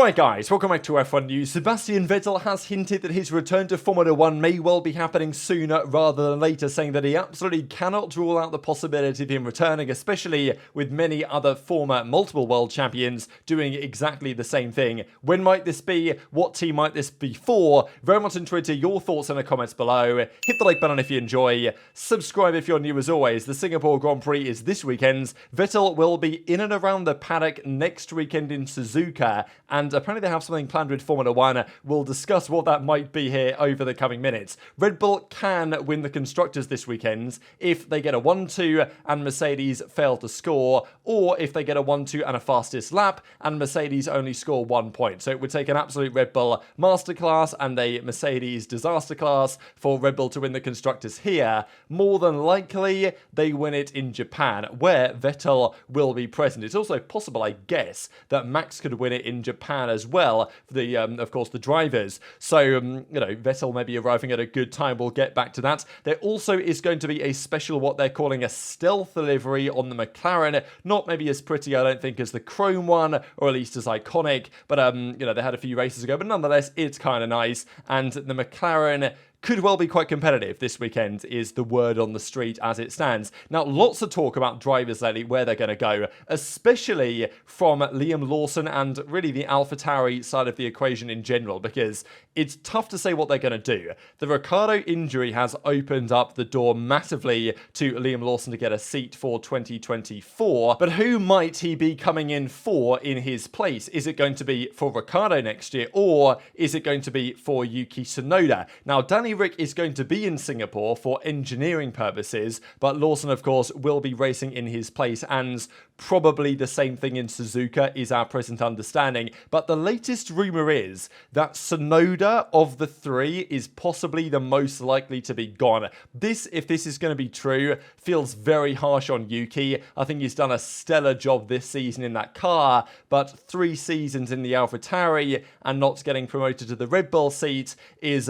Alright guys, welcome back to F1 News. Sebastian Vettel has hinted that his return to Formula 1 may well be happening sooner rather than later, saying that he absolutely cannot rule out the possibility of him returning, especially with many other former multiple world champions doing exactly the same thing. When might this be? What team might this be for? Very much interested to your thoughts in the comments below. Hit the like button if you enjoy. Subscribe if you're new as always. The Singapore Grand Prix is this weekend. Vettel will be in and around the paddock next weekend in Suzuka, and apparently they have something planned with Formula 1. We'll discuss what that might be here over the coming minutes. Red Bull can win the Constructors this weekend if they get a 1-2 and Mercedes fail to score, or if they get a 1-2 and a fastest lap and Mercedes only score 1 point. So it would take an absolute Red Bull masterclass and a Mercedes disaster class for Red Bull to win the Constructors here. More than likely, they win it in Japan, where Vettel will be present. It's also possible, I guess, that Max could win it in Japan as well, for the, of course, the drivers. So, Vettel may be arriving at a good time. We'll get back to that. There also is going to be a special, what they're calling a stealth livery on the McLaren. Not maybe as pretty, I don't think, as the chrome one, or at least as iconic, but, they had a few races ago, but nonetheless, it's kind of nice. And the McLaren could well be quite competitive this weekend, is the word on the street as it stands. Now, lots of talk about drivers lately, where they're going to go, especially from Liam Lawson and really the AlphaTauri side of the equation in general, because it's tough to say what they're going to do. The Ricciardo injury has opened up the door massively to Liam Lawson to get a seat for 2024, but who might he be coming in for in his place? Is it going to be for Ricciardo next year, or is it going to be for Yuki Tsunoda? Now, Danny Rick is going to be in Singapore for engineering purposes, but Lawson, of course, will be racing in his place, and probably the same thing in Suzuka is our present understanding. But the latest rumour is that Tsunoda of the three is possibly the most likely to be gone. This, if this is going to be true, feels very harsh on Yuki. I think he's done a stellar job this season in that car, but 3 seasons in the AlphaTauri and not getting promoted to the Red Bull seat is,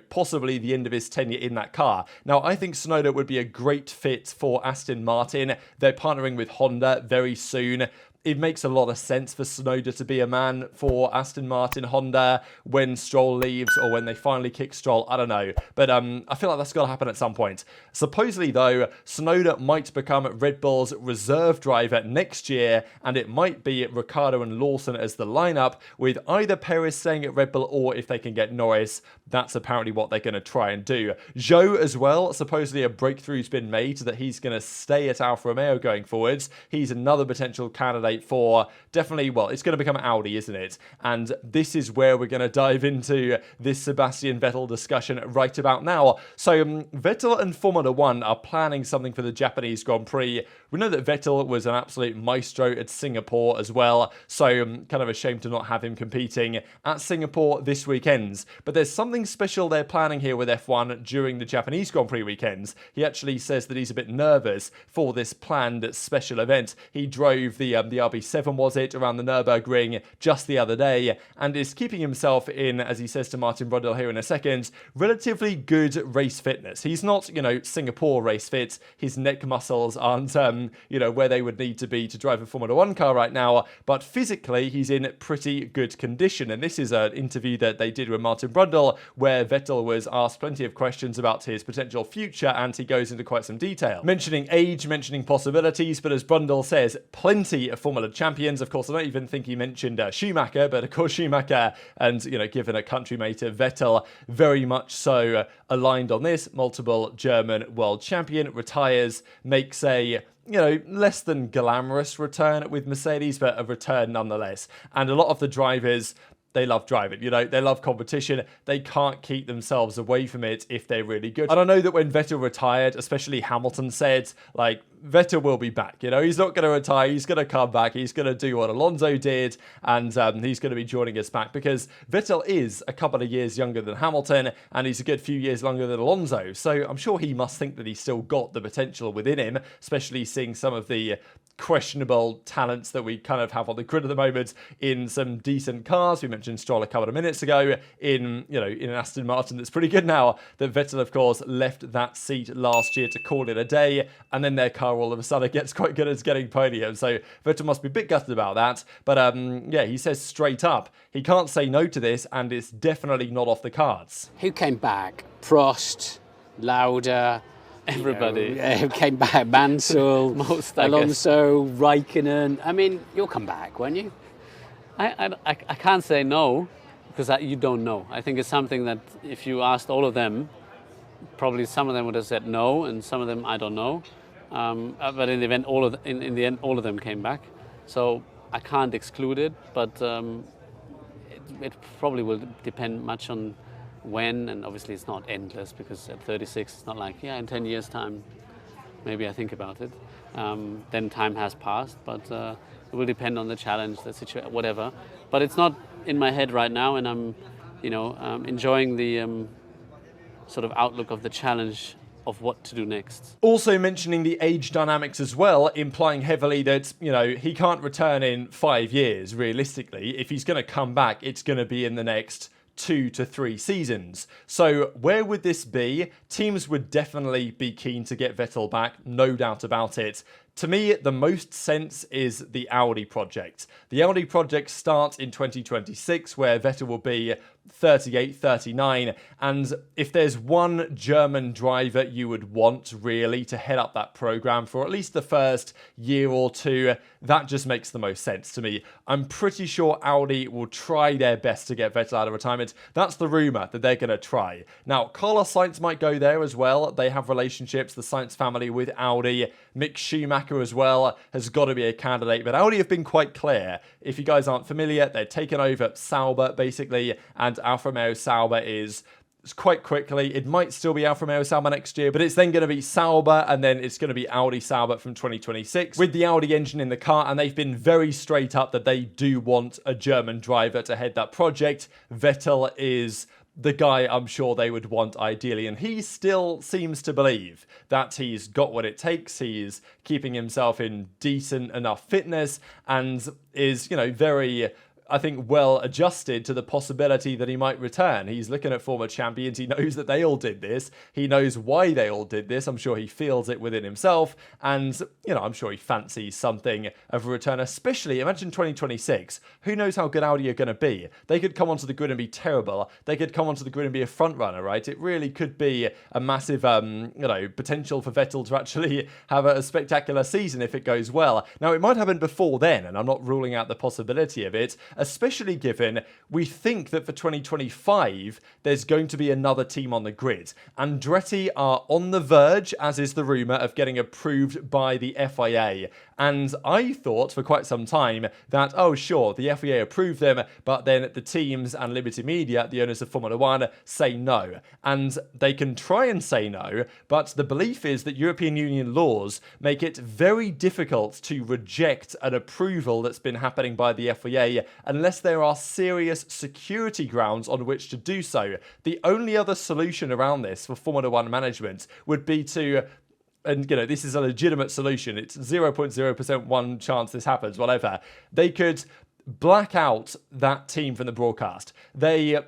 possibly the end of his tenure in that car. Now, I think Tsunoda would be a great fit for Aston Martin. They're partnering with Honda very soon. It makes a lot of sense for Tsunoda to be a man for Aston Martin, Honda, when Stroll leaves, or when they finally kick Stroll, I don't know. But I feel like that's got to happen at some point. Supposedly, though, Tsunoda might become Red Bull's reserve driver next year, and it might be Ricciardo and Lawson as the lineup, with either Perez staying at Red Bull, or if they can get Norris, that's apparently what they're going to try and do. Zhou as well, supposedly a breakthrough's been made that he's going to stay at Alfa Romeo going forwards. He's another potential candidate for definitely, well, it's going to become Audi, isn't it? And this is where we're going to dive into this Sebastian Vettel discussion right about now. So Vettel and Formula 1 are planning something for the Japanese Grand Prix. We know that Vettel was an absolute maestro at Singapore as well, so kind of a shame to not have him competing at Singapore this weekend. But there's something special they're planning here with F1 during the Japanese Grand Prix weekends. He actually says that he's a bit nervous for this planned special event. He drove the RB7, was it, around the Nürburgring just the other day, and is keeping himself in, as he says to Martin Brundle here in a second, relatively good race fitness. He's not, Singapore race fit. His neck muscles aren't, where they would need to be to drive a Formula 1 car right now, but physically he's in pretty good condition. And this is an interview that they did with Martin Brundle, where Vettel was asked plenty of questions about his potential future, and he goes into quite some detail, mentioning age, mentioning possibilities, but as Brundle says, plenty of Formula champions. Of course, I don't even think he mentioned Schumacher, but of course Schumacher and, given a countrymate of Vettel, very much so aligned on this. Multiple German world champion, retires, makes a less than glamorous return with Mercedes, but a return nonetheless. And a lot of the drivers, they love driving, they love competition. They can't keep themselves away from it if they're really good. And I know that when Vettel retired, especially Hamilton said, Vettel will be back. He's not going to retire. He's going to come back. He's going to do what Alonso did, and he's going to be joining us back, because Vettel is a couple of years younger than Hamilton, and he's a good few years longer than Alonso. So I'm sure he must think that he's still got the potential within him, especially seeing some of the questionable talents that we kind of have on the grid at the moment in some decent cars. We mentioned Stroll a couple of minutes ago in an Aston Martin that's pretty good now. That Vettel, of course, left that seat last year to call it a day, and then their car car all of a sudden gets quite good at getting podium. So Vettel must be a bit gutted about that. But yeah, he says straight up, he can't say no to this, and it's definitely not off the cards. Who came back? Prost, Lauda, Everybody. Who came back? Mansell, Most, Alonso, Raikkonen. I mean, you'll come back, won't you? I can't say no, because you don't know. I think it's something that if you asked all of them, probably some of them would have said no, and some of them I don't know. But in the event, in the end, all of them came back. So I can't exclude it, but it probably will depend much on when, and obviously it's not endless, because at 36 it's not like, yeah, in 10 years time maybe I think about it. Then time has passed, but it will depend on the challenge, the situation, whatever. But it's not in my head right now, and I'm enjoying the sort of outlook of the challenge of what to do next. Also mentioning the age dynamics as well, implying heavily that, he can't return in 5 years, realistically. If he's going to come back, it's going to be in the next 2 to 3 seasons. So where would this be? Teams would definitely be keen to get Vettel back, no doubt about it. To me, the most sense is the Audi project. The Audi project starts in 2026, where Vettel will be 38, 39, and if there's one German driver you would want really to head up that program for at least the first year or two, that just makes the most sense to me. I'm pretty sure Audi will try their best to get Vettel out of retirement. That's the rumour, that they're going to try. Now, Carlos Sainz might go there as well. They have relationships, the Sainz family, with Audi. Mick Schumacher as well has got to be a candidate, but Audi have been quite clear. If you guys aren't familiar, they're taking over Sauber basically, and Alfa Romeo Sauber is quite quickly. It might still be Alfa Romeo Sauber next year, but it's then going to be Sauber, and then it's going to be Audi Sauber from 2026 with the Audi engine in the car, and they've been very straight up that they do want a German driver to head that project. Vettel is the guy I'm sure they would want ideally, and he still seems to believe that he's got what it takes. He's keeping himself in decent enough fitness and is, very, I think, well adjusted to the possibility that he might return. He's looking at former champions. He knows that they all did this. He knows why they all did this. I'm sure he feels it within himself. And, I'm sure he fancies something of a return, especially, imagine 2026. Who knows how good Audi are going to be? They could come onto the grid and be terrible. They could come onto the grid and be a front runner, right? It really could be a massive, potential for Vettel to actually have a spectacular season if it goes well. Now, it might happen before then, and I'm not ruling out the possibility of it, especially given we think that for 2025, there's going to be another team on the grid. Andretti are on the verge, as is the rumour, of getting approved by the FIA. And I thought for quite some time that, oh sure, the FIA approved them, but then the teams and Liberty Media, the owners of Formula One, say no. And they can try and say no, but the belief is that European Union laws make it very difficult to reject an approval that's been happening by the FIA unless there are serious security grounds on which to do so. The only other solution around this for Formula One management would be to, and this is a legitimate solution, it's 0.0% one chance this happens, whatever. They could black out that team from the broadcast. They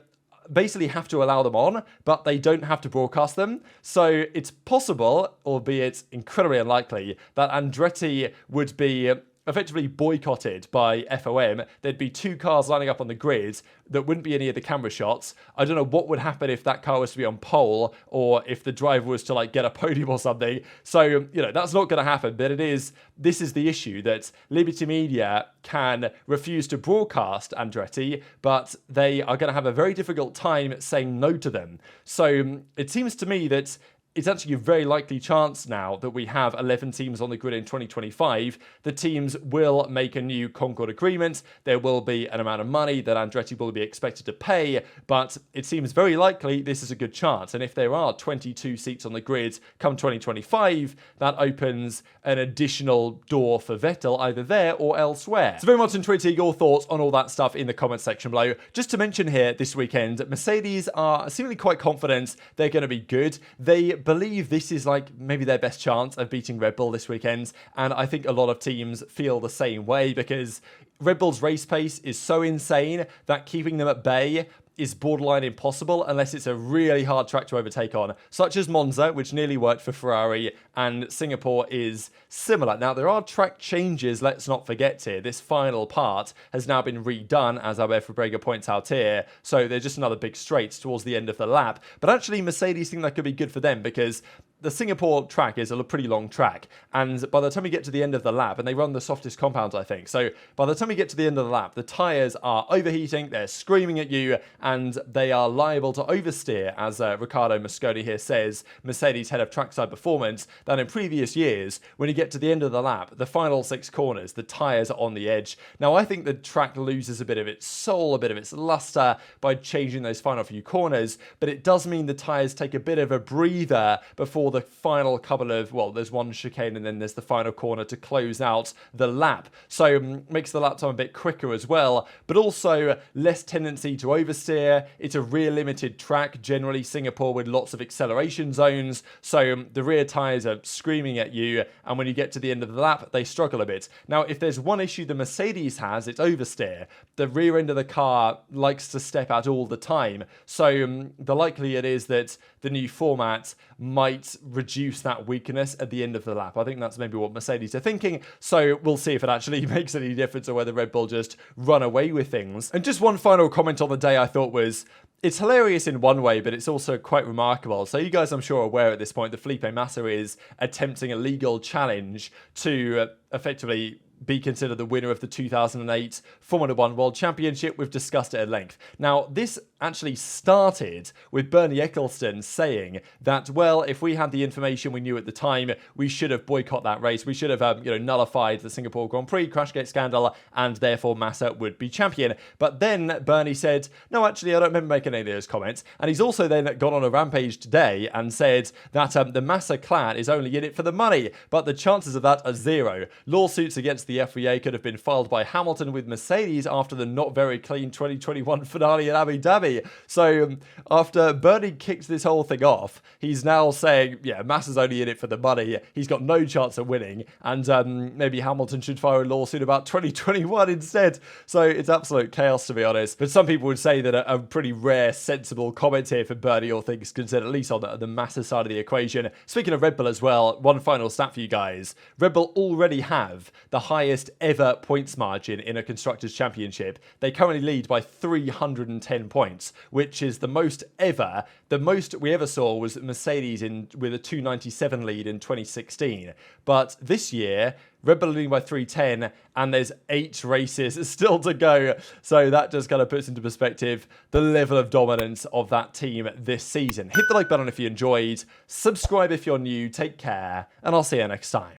basically have to allow them on, but they don't have to broadcast them. So it's possible, albeit incredibly unlikely, that Andretti would be effectively boycotted by FOM. There'd be 2 cars lining up on the grid. That wouldn't be any of the camera shots. I don't know what would happen if that car was to be on pole, or if the driver was to get a podium or something. So, that's not going to happen. But this is the issue, that Liberty Media can refuse to broadcast Andretti, but they are going to have a very difficult time saying no to them. So it seems to me that it's actually a very likely chance now that we have 11 teams on the grid in 2025. The teams will make a new Concord agreement. There will be an amount of money that Andretti will be expected to pay, but it seems very likely this is a good chance. And if there are 22 seats on the grid come 2025, that opens an additional door for Vettel either there or elsewhere. So very much intrigued your thoughts on all that stuff in the comment section below. Just to mention here this weekend, Mercedes are seemingly quite confident they're going to be good. They believe this is maybe their best chance of beating Red Bull this weekend, and I think a lot of teams feel the same way, because Red Bull's race pace is so insane that keeping them at bay is borderline impossible unless it's a really hard track to overtake on, such as Monza, which nearly worked for Ferrari, and Singapore is similar. Now, there are track changes, let's not forget here. This final part has now been redone, as Albert Fabrega points out here, so they're just another big straight towards the end of the lap. But actually, Mercedes think that could be good for them because the Singapore track is a pretty long track, and by the time we get to the end of the lap, and they run the softest compounds, I think, so by the time we get to the end of the lap, the tyres are overheating, they're screaming at you, and they are liable to oversteer, as Riccardo Mosconi here says, Mercedes head of trackside performance, that in previous years, when you get to the end of the lap, the final 6 corners, the tyres are on the edge. Now, I think the track loses a bit of its soul, a bit of its luster by changing those final few corners, but it does mean the tyres take a bit of a breather before the final couple of, well, there's one chicane and then there's the final corner to close out the lap. So makes the lap time a bit quicker as well, but also less tendency to oversteer. It's a rear limited track, generally Singapore, with lots of acceleration zones. So the rear tyres are screaming at you, and when you get to the end of the lap, they struggle a bit. Now, if there's one issue the Mercedes has, it's oversteer. The rear end of the car likes to step out all the time. So the likelihood is that the new format might reduce that weakness at the end of the lap. I think that's maybe what Mercedes are thinking. So we'll see if it actually makes any difference or whether Red Bull just run away with things. And just one final comment on the day I thought was, it's hilarious in one way, but it's also quite remarkable. So you guys, I'm sure, are aware at this point that Felipe Massa is attempting a legal challenge to effectively be considered the winner of the 2008 Formula 1 World Championship. We've discussed it at length. Now, this actually started with Bernie Ecclestone saying that, well, if we had the information we knew at the time, we should have boycotted that race. We should have, nullified the Singapore Grand Prix Crashgate scandal, and therefore Massa would be champion. But then Bernie said, no, actually, I don't remember making any of those comments. And he's also then gone on a rampage today and said that the Massa clan is only in it for the money, but the chances of that are zero. Lawsuits against the FIA could have been filed by Hamilton with Mercedes after the not very clean 2021 finale in Abu Dhabi. So after Bernie kicked this whole thing off, he's now saying, yeah, Massa's only in it for the money. He's got no chance of winning. And maybe Hamilton should file a lawsuit about 2021 instead. So it's absolute chaos, to be honest. But some people would say that a pretty rare, sensible comment here for Bernie, all things considered, at least on the Massa side of the equation. Speaking of Red Bull as well, one final stat for you guys. Red Bull already have the highest ever points margin in a Constructors' Championship. They currently lead by 310 points, which is the most ever. The most we ever saw was Mercedes with a 297 lead in 2016. But this year, Red Bull leading by 310, and there's 8 races still to go. So that just kind of puts into perspective the level of dominance of that team this season. Hit the like button if you enjoyed, subscribe if you're new, take care, and I'll see you next time.